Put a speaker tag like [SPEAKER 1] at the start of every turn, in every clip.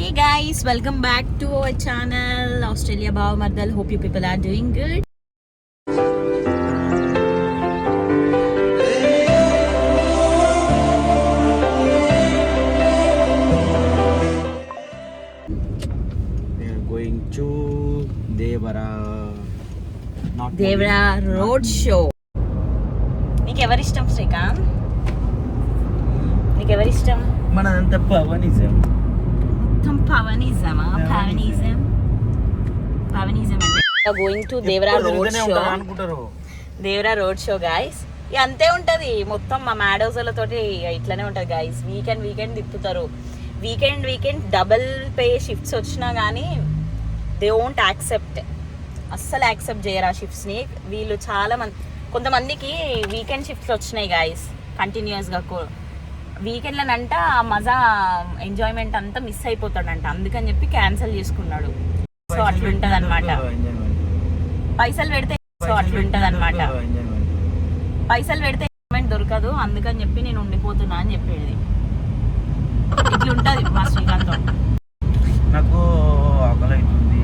[SPEAKER 1] Hey guys, welcome back to our channel Australia Bhava Mardal. Hope you people are doing good.
[SPEAKER 2] We are going to Devara.
[SPEAKER 1] Devara Road Show. నీకు ఎవరిష్టం శ్రీకాంత్? నీకు ఎవరిష్టం?
[SPEAKER 2] మనదంతా పవనిజం.
[SPEAKER 1] మొత్తం పవనిజమా? పవనిజం అంటే going to Devara road show
[SPEAKER 2] అనుకుంటారు.
[SPEAKER 1] Devara road show guys. ఇక అంతే ఉంటది మొత్తం. మా మ్యాడోజోలతోటి ఇట్లానే ఉంటది గైస్. వీకెండ్ తిప్పుతారు. వీకెండ్ డబుల్ పే షిఫ్ట్స్ వచ్చినా కానీ దే వోంట్ యాక్సెప్ట్. అస్సలు యాక్సెప్ట్ చేయరు ఆ షిఫ్ట్స్ని. వీళ్ళు చాలా మంది, కొంతమందికి వీకెండ్ షిఫ్ట్స్ వచ్చినాయి గైస్ కంటిన్యూస్గా. వీకెండ్లనంట ఆ మజా ఎంజాయ్మెంట్ అంతా మిస్ అయిపోతాడంట. అందుకని చెప్పి క్యాన్సిల్ చేసుకున్నాడు. సో అట్లుంటది అనమాట. పైసలు పెడితే ఎంజాయ్మెంట్ దొరకదు. అందుకని చెప్పి నేను ఉండిపోతున్నా అని చెప్పేది. ఇట్లుంటది మా శ్రీకాంత్.
[SPEAKER 2] నాకు ఆకలి అవుతుంది.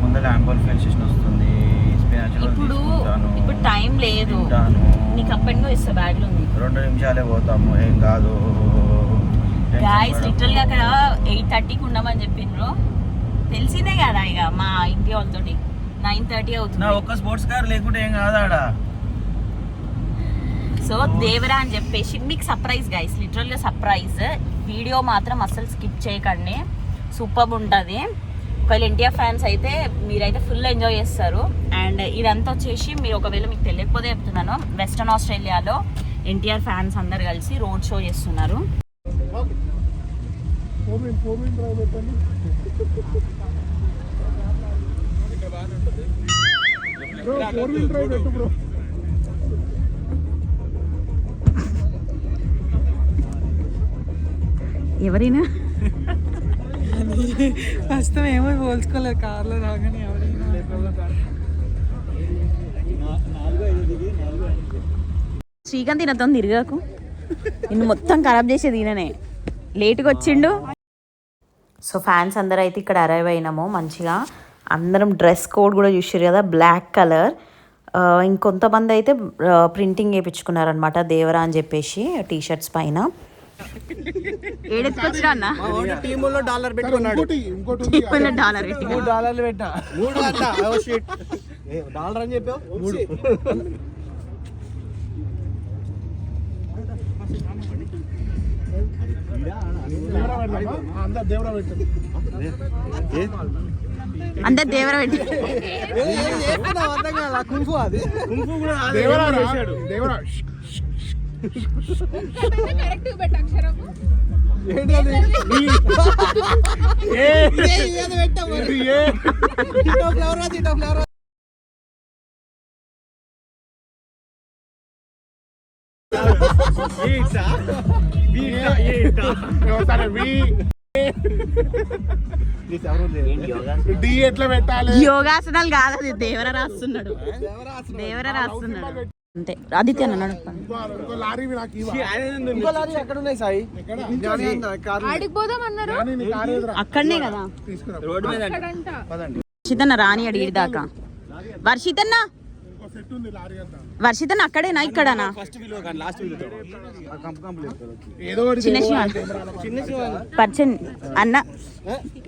[SPEAKER 2] ముందర యాంబల్ ఫెయిల్ స్టేషన్ వస్తుంది.
[SPEAKER 1] ఇప్పుడు టైం లేదు. నీకు అప్పటిగా ఇస్తా బ్యాగ్ లో
[SPEAKER 2] 2 నిమిషాలే పోతాము, ఏం కాదు
[SPEAKER 1] గాయస్. లిటరల్ గా అక్కడ 8:30కి ఉండమని చెప్పిండ్రు. తెలిసిందే కదా ఇక మా ఇంటి వాళ్ళతోటి 9:30 అవుతుంది.
[SPEAKER 2] ఒక్క స్పోర్ట్స్ కార్ లేకుంటే ఏం కాదు ఆడ.
[SPEAKER 1] సో దేవరా అని చెప్పేసి మీకు సర్ప్రైజ్ గైస్, లిటరల్ గా సర్ప్రైజ్. వీడియో మాత్రం అస్సలు స్కిప్ చేయకండి, సూపర్ ఉంటుంది. ఒకవేళ ఎన్టీఆర్ ఫ్యాన్స్ అయితే మీరైతే ఫుల్ ఎంజాయ్ చేస్తారు. అండ్ ఇదంతా వచ్చేసి మీరు ఒకవేళ మీకు తెలియకపోతే చెప్తున్నాను, వెస్టర్న్ ఆస్ట్రేలియాలో ఎన్టీఆర్ ఫ్యాన్స్ అందరు కలిసి రోడ్ షో చేస్తున్నారు. ఎవరైనా
[SPEAKER 3] ఫస్ట్ ఏమో పోల్చుకోలేదు కార్లో రాగానే ఎవరైనా.
[SPEAKER 1] శ్రీకాంత్ ఈయనతో తిరగకు, నిన్ను మొత్తం ఖరాబ్ చేసేది ఈయననే. లేట్గా వచ్చిండు. సో ఫ్యాన్స్ అందరూ అయితే ఇక్కడ అరైవ్ అయినాము. మంచిగా అందరం డ్రెస్ కోడ్ కూడా చూసారు కదా, బ్లాక్ కలర్. ఇంకొంతమంది అయితే ప్రింటింగ్ వేయించుకున్నారనమాట దేవరా అని చెప్పేసి టీషర్ట్స్ పైన. ఏడెత్తుకొచ్చినా అన్న
[SPEAKER 2] టీములో $1 పెట్టుకున్నాడు.
[SPEAKER 3] $3 పెట్టా.
[SPEAKER 2] $1 అని చెప్పావు. 3
[SPEAKER 1] అందరు దేవర పెట్టి యోగాసనాలు కాదు, అది దేవర రాస్తున్నాడు. అంతే. ఆదిత్య అన్నాడు అక్కడనే కదా. వర్షితన్న రాని అడిగి దాకా. వర్షితన్న అక్కడేనా ఇక్కడనా? చిన్న పరిచయం అన్న.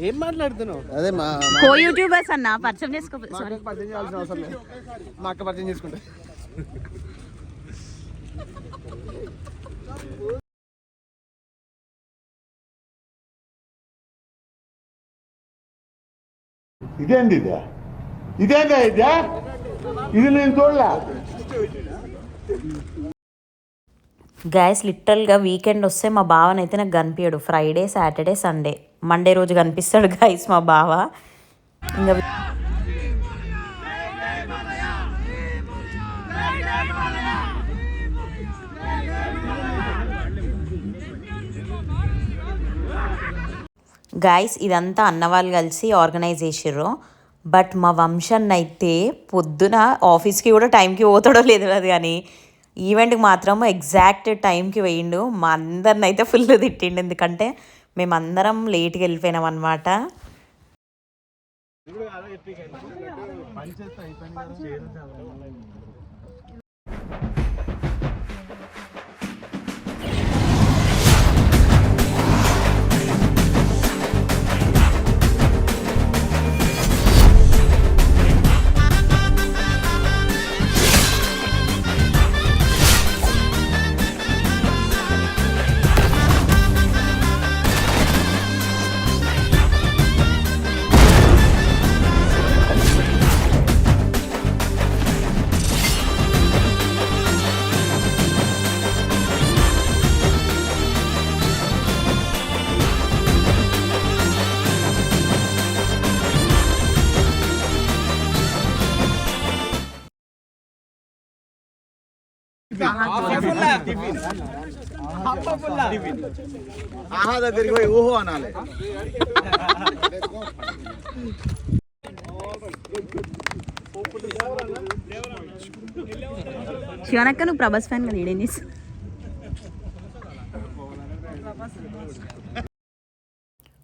[SPEAKER 2] ఏం మాట్లాడుతున్నావు?
[SPEAKER 1] కో యూట్యూబర్స్ అన్న, పరిచయం చేసుకో.
[SPEAKER 2] మా అక్క పరిచయం చేసుకుంటా.
[SPEAKER 4] ఇదేందా ఇది నేను చూడలే.
[SPEAKER 1] గ్యాస్ లిటరల్గా వీకెండ్ వస్తే మా బావనైతే నాకు కనిపించాడు. ఫ్రైడే, సాటర్డే, సండే, మండే రోజు కనిపిస్తాడు గైస్ మా బావ. ఇంకా గైస్ ఇదంతా అన్నవాళ్ళు కలిసి ఆర్గనైజ్ చేసిర్రు. బట్ మా వంశాన్ని అయితే పొద్దున ఆఫీస్కి కూడా టైంకి పోతాడో లేదు అది, కానీ ఈవెంట్కి మాత్రం ఎగ్జాక్ట్ టైంకి వేయిండు. మా అందరిని అయితే ఫుల్ తిట్టిండు. ఎందుకంటే మేమందరం లేట్గా వెళ్ళిపోయినాం అనమాట.
[SPEAKER 2] ఆహా దగ్గరికి పోయి ఊహో అనాలి.
[SPEAKER 1] శివనక్క నువ్వు ప్రభాస్ ఫ్యాన్ కదా, ఈడేం చేస్తావు?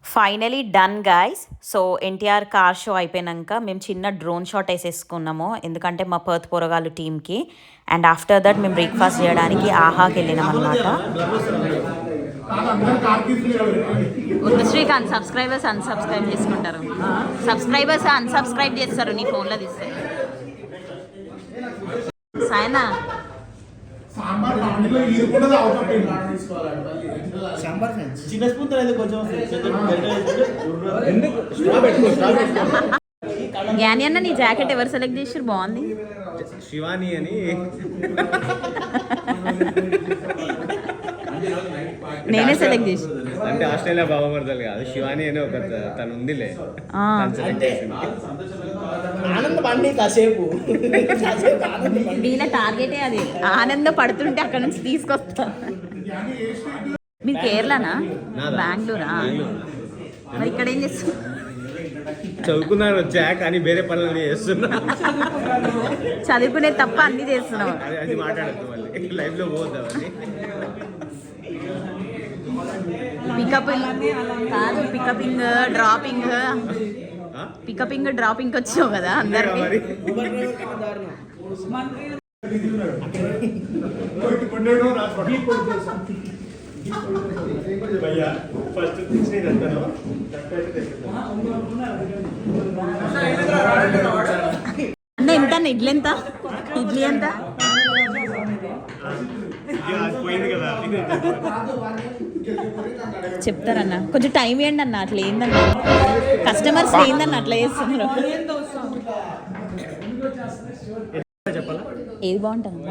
[SPEAKER 1] Finally done guys. So NTR car show అయిపోయాక మేము చిన్న డ్రోన్ షాట్ వేసేసుకున్నాము, ఎందుకంటే మా పర్త్ పొరగాలు టీమ్కి. అండ్ ఆఫ్టర్ దట్ మేము బ్రేక్ఫాస్ట్ చేయడానికి ఆహాకి వెళ్ళినాం అనమాట. శ్రీకాంత్ సబ్స్క్రైబర్స్ అన్సబ్స్క్రైబ్ చేసుకుంటారు, సబ్స్క్రైబర్స్ అన్సబ్స్క్రైబ్ చేస్తారు నీ ఫోన్లో తీస్తే. సాయనా
[SPEAKER 2] చిన్న స్పూన్ కొంచెం
[SPEAKER 1] జ్ఞాని అన్న నీ జాకెట్ ఎవరు సెలెక్ట్ చేసారు? బాగుంది.
[SPEAKER 2] శివాని అని
[SPEAKER 1] నేనే సెలెక్ట్ చేసి.
[SPEAKER 2] అంటే ఆస్ట్రేలియా బాబమర్దలు కాదు, శివాని అని ఒక తను ఉందిలే. ఆనందపడి కాసేపు
[SPEAKER 1] వీళ్ళ టార్గెటే అది, ఆనంద పడుతుంటే అక్కడ నుంచి తీసుకొస్తా. మీరు కేరళనా? బెంగళూరా? మరి ఇక్కడ ఏం చేస్తున్నా?
[SPEAKER 2] చదువుకున్నాను వచ్చా, కానీ వేరే పనులు చేస్తున్నా.
[SPEAKER 1] చదువుకునే తప్ప అన్ని చేస్తున్నావు.
[SPEAKER 2] అది మాట్లాడద్దు మళ్ళీ లైఫ్ లో పోద్దామని.
[SPEAKER 1] పికప్ కాదు, పికపింగ్ డ్రాపింగ్, పికపింగ్ డ్రాపింగ్ వచ్చావు కదా అందరికి. అన్న ఎంత అన్న ఇడ్లీ ఎంత? ఇడ్లీ ఎంత? చెప్తారన్న కొంచెం టైం ఇవ్వండి అన్న. అట్లా ఏందన్న కస్టమర్స్ ఏందన్న అట్లా చేస్తున్నారు? ఏది బాగుంటుంది?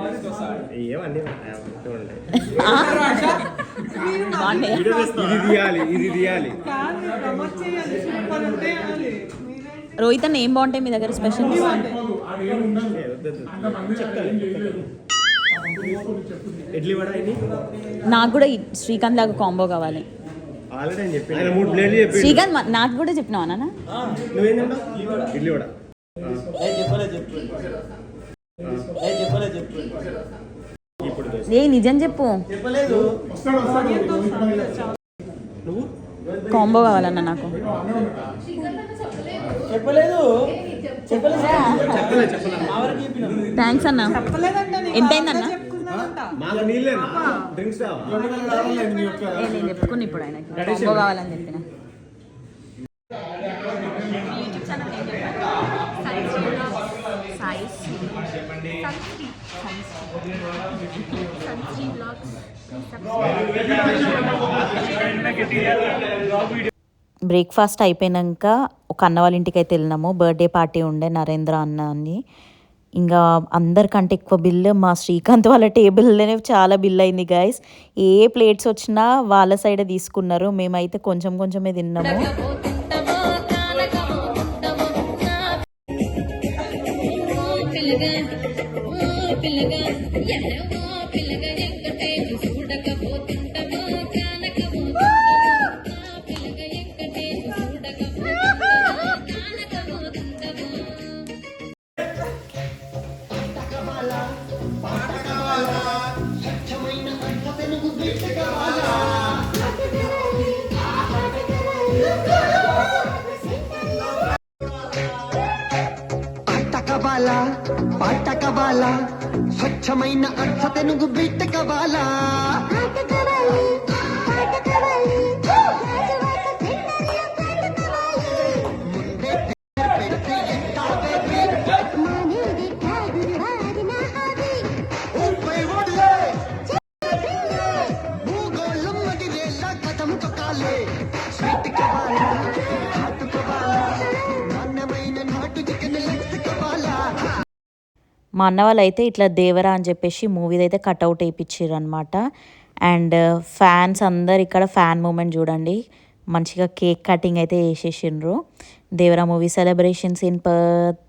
[SPEAKER 1] రోహిత్ అన్న ఏం బాగుంటాయి మీ దగ్గర స్పెషల్? నాకు కూడా శ్రీకాంత్ లాగా కాంబో కావాలి. శ్రీకాంత్ నాకు కూడా చెప్పినావా నాన్న? ఏ నిజం చెప్పు, కాంబో కావాలన్న నాకు. థ్యాంక్స్ అన్న. ఎంతైందన్న? నేను చెప్పుకున్నా ఇప్పుడు ఆయనకి కాంబో కావాలని చెప్పిన. బ్రేక్ఫాస్ట్ అయిపోయాక ఒక అన్న వాళ్ళ ఇంటికి అయితే వెళ్ళినాము. బర్త్డే పార్టీ ఉండే నరేంద్ర అన్న అని. ఇంకా అందరికంటే ఎక్కువ బిల్లు మా శ్రీకాంత్ వాళ్ళ టేబుల్లోనే చాలా బిల్ అయింది గైస్. ఏ ప్లేట్స్ వచ్చినా వాళ్ళ సైడే తీసుకున్నారు, మేమైతే కొంచెం కొంచెమే తిన్నాము.
[SPEAKER 5] పాటకవాల స్వచ్ఛమైన అర్థ తెనుగు బిట్టకవాల భూగోళం మగిరేలా కథం తొక్కాలే స్వీట్ కవాల హాట్ కవాల నాణ్యమైన నాటు చికెన్ లెగ్స్ కవాలా.
[SPEAKER 1] మా అన్న వాళ్ళు అయితే ఇట్లా దేవరా అని చెప్పేసి మూవీది అయితే కట్అవుట్ వేయించారు అనమాట. అండ్ ఫ్యాన్స్ అందరు ఇక్కడ ఫ్యాన్ మూమెంట్ చూడండి, మంచిగా కేక్ కటింగ్ అయితే వేసేసిండ్రు. Devara movie celebrations in Perth.